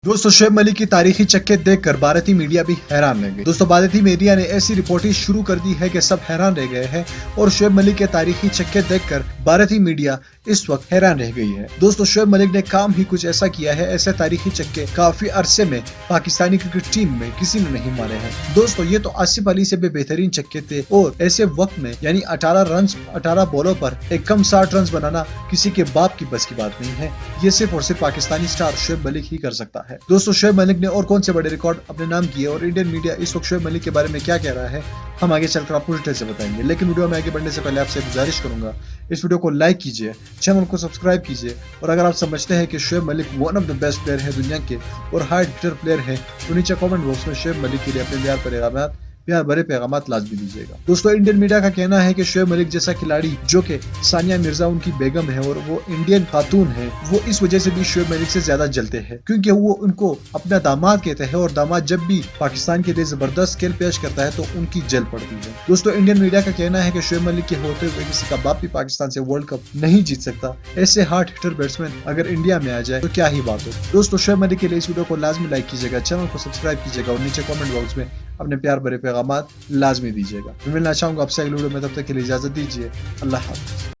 दोस्तों शोएब मलिक की तारीखी चक्के देखकर भारतीय मीडिया भी हैरान रह गई। दोस्तों भारतीय मीडिया ने ऐसी रिपोर्टिंग शुरू कर दी है कि सब हैरान रह गए हैं और शोएब मलिक के तारीखी चक्के देखकर भारतीय मीडिया इस वक्त हैरान रह गई है। दोस्तों शोएब मलिक ने काम ही कुछ ऐसा किया है, ऐसे तारीखी चक्के काफी अरसे में पाकिस्तानी क्रिकेट टीम में किसी ने नहीं मारे हैं। दोस्तों ये तो आसिफ अली से भी बेहतरीन चक्के थे और ऐसे वक्त में यानी 18 बॉलों पर एक कम 60 रन बनाना किसी के बाप की बस की बात नहीं है। ये सिर्फ और सिर्फ पाकिस्तानी स्टार शोएब मलिक ही कर सकता है। दोस्तों शोएब मलिक ने और कौन से बड़े रिकॉर्ड अपने नाम किए और इंडियन मीडिया इस वक्त शोएब मलिक के बारे में क्या कह रहा है, हम आगे चलकर आपको डिटेल से बताएंगे। लेकिन वीडियो में आगे बढ़ने से पहले आपसे गुजारिश करूंगा, इस वीडियो को लाइक कीजिए, चैनल को सब्सक्राइब कीजिए और अगर आप समझते हैं कि Shoaib Malik one of the best player है दुनिया के और हार्ड हिटर प्लेयर है तो नीचे कमेंट बॉक्स में शोएब मलिक के लिए अपने प्यार भरे पैगामात लाजमी दीजिएगा। दोस्तों इंडियन मीडिया का कहना है कि शोएब मलिक जैसा खिलाड़ी जो कि सानिया मिर्जा उनकी बेगम है और वो इंडियन खातून है, वो इस वजह से भी शोएब मलिक से ज्यादा जलते हैं क्योंकि वो उनको अपना दामाद कहते हैं और दामाद जब भी पाकिस्तान के लिए जबरदस्त खेल पेश करता है तो उनकी जल पड़ती है। दोस्तों इंडियन मीडिया का कहना है कि शोएब मलिक के होते हुए किसी का बाप भी पाकिस्तान से वर्ल्ड कप नहीं जीत सकता। ऐसे हार्ड हिटर बैट्समैन अगर इंडिया में आ जाए तो क्या ही बात हो। दोस्तों शोएब मलिक के लिए इस वीडियो को लाजमी लाइक कीजिएगा, चैनल को सब्सक्राइब कीजिएगा और नीचे कमेंट बॉक्स में अपने प्यार भरे पैगामात लाजमी दीजिएगा। मैं मिलना चाहूंगा आपसे अगले वीडियो में, तब तक के लिए इजाजत दीजिए। अल्लाह हाफ़िज़।